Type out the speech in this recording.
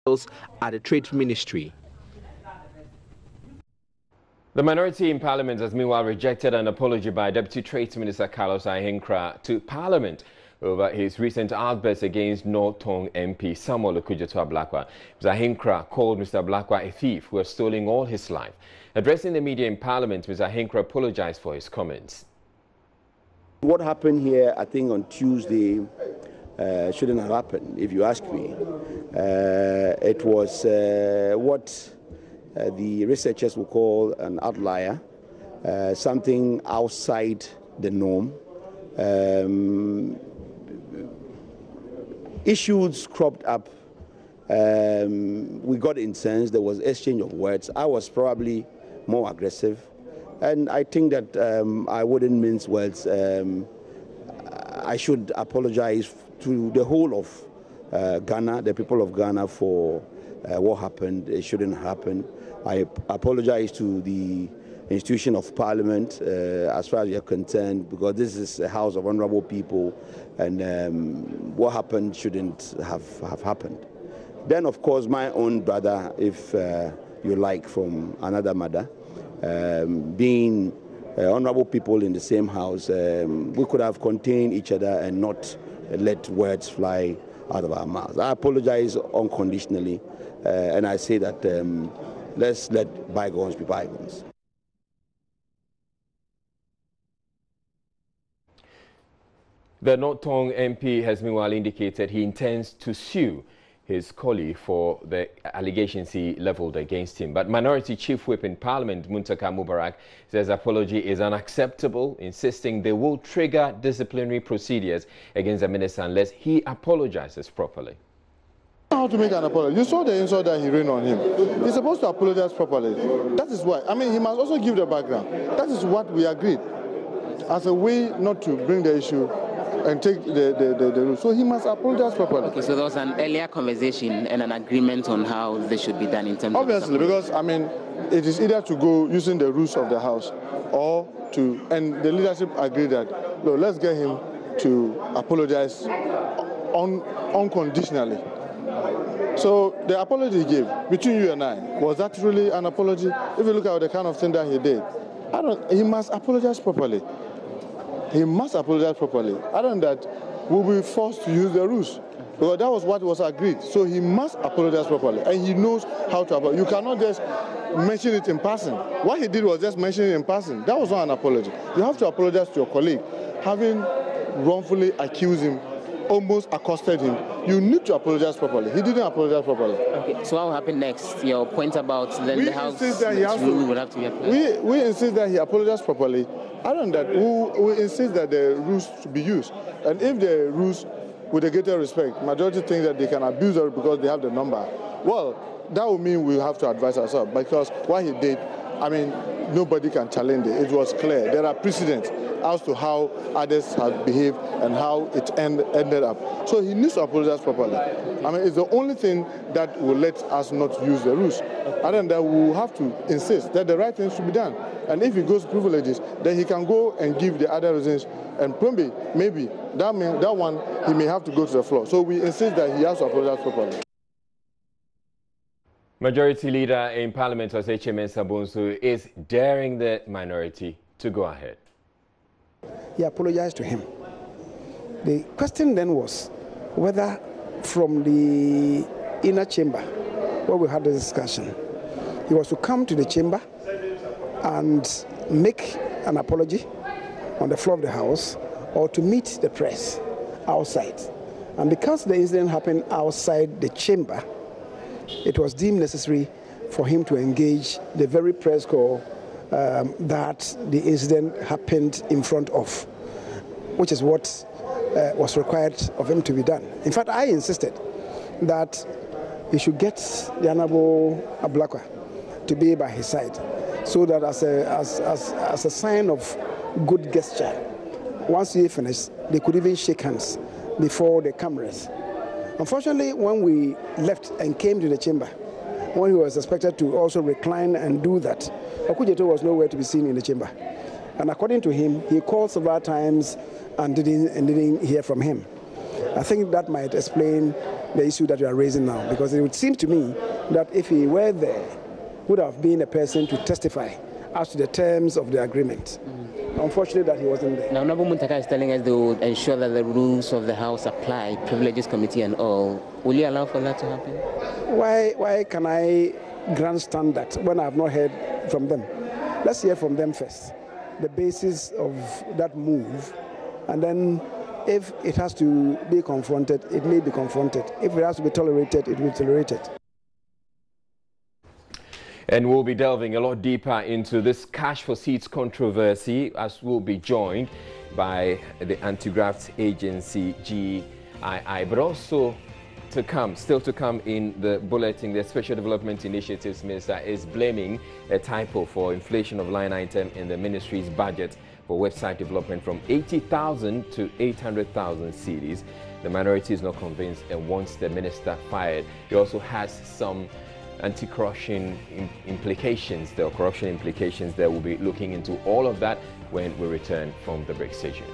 at the Trade Ministry. The minority in Parliament has meanwhile rejected an apology by Deputy Trade Minister Carlos Ahenkorah to Parliament over his recent outbursts against North Tong MP Samuel Okudzeto-Ablakwa. Mr. Ahenkorah called Mr. Ablakwa a thief who has stolen all his life. Addressing the media in Parliament, Mr. Ahenkorah apologized for his comments. What happened here, I think, on Tuesday shouldn't have happened, if you ask me. It was what the researchers will call an outlier, something outside the norm. Issues cropped up. We got incensed. There was exchange of words. I was probably more aggressive, and I think that I wouldn't mince words. I should apologize to the whole of Ghana, the people of Ghana, for what happened. It shouldn't happen. I apologize to the institution of Parliament as far as you're concerned, because this is a house of honorable people, and what happened shouldn't have happened. Then, of course, my own brother, if you like, from another mother, being honorable people in the same house, we could have contained each other and not let words fly out of our mouths. I apologize unconditionally, and I say that let's let bygones be bygones. The North Tong MP has meanwhile indicated he intends to sue his colleague for the allegations he leveled against him. But Minority Chief Whip in Parliament, Muntaka Mubarak, says apology is unacceptable, insisting they will trigger disciplinary procedures against the minister unless he apologizes properly. How to make an apology? You saw the insult that he rained on him. He's supposed to apologize properly. That is why. I mean, he must also give the background. That is what we agreed as a way not to bring the issue and take the rule. So he must apologize properly. Okay, so there was an earlier conversation and an agreement on how this should be done in terms Obviously, of... because, I mean, it is either to go using the rules of the House or to, and the leadership agreed that, no, let's get him to apologize unconditionally. So the apology he gave between you and I, was that really an apology? If you look at the kind of thing that he did, he must apologize properly. He must apologize properly. Other than that, we'll be forced to use the rules, because that was what was agreed. So he must apologize properly, and he knows how to apologize. You cannot just mention it in passing. What he did was just mention it in passing. That was not an apology. You have to apologize to your colleague, having wrongfully accused him, almost accosted him. You need to apologize properly. He didn't apologize properly. Okay, so what will happen next? Your point about then the House rule would have to be applied. We insist that he apologize properly. Other than that, we insist that the rules should be used. And if the rules, with a greater respect, majority think that they can abuse it because they have the number, well, that would mean we have to advise ourselves, because what he did, I mean, nobody can challenge it. It was clear. There are precedents as to how others have behaved and how it ended up. So he needs to apologize properly. I mean, it's the only thing that will let us not use the rules. Other than that, we will have to insist that the right thing should be done. And if he goes privileges, then he can go and give the other reasons. And maybe that one, he may have to go to the floor. So we insist that he has to apologize properly. Majority Leader in Parliament, HMN Sabonsu, is daring the minority to go ahead. He apologized to him. The question then was whether from the inner chamber, where we had the discussion, he was to come to the chamber and make an apology on the floor of the House, or to meet the press outside. And because the incident happened outside the chamber, it was deemed necessary for him to engage the very press corps that the incident happened in front of, which is what was required of him to be done. In fact, I insisted that he should get the Honorable Ablakwa to be by his side, so that as a sign of good gesture, once he finished, they could even shake hands before the cameras. Unfortunately, when we left and came to the chamber, when he was expected to also recline and do that, Okudzeto was nowhere to be seen in the chamber. And according to him, he called several times and didn't hear from him. I think that might explain the issue that you are raising now, because it would seem to me that if he were there, would have been a person to testify as to the terms of the agreement. Unfortunately that he wasn't there. Now, Nabu Muntaka is telling us they will ensure that the rules of the House apply, privileges committee and all. Will you allow for that to happen? Why can I grandstand that when I have not heard from them? Let's hear from them first, the basis of that move, and then if it has to be confronted, it may be confronted. If it has to be tolerated, it will be tolerated. And we'll be delving a lot deeper into this cash for seats controversy, as we'll be joined by the anti-graft agency GII, but also still to come in the bulletin, the Special Development Initiatives Minister is blaming a typo for inflation of line item in the ministry's budget for website development from 80,000 to 800,000 cedis. The minority is not convinced and wants the minister fired. He also has some anti-corruption implications, there are corruption implications that will be looking into all of that when we return from the break station.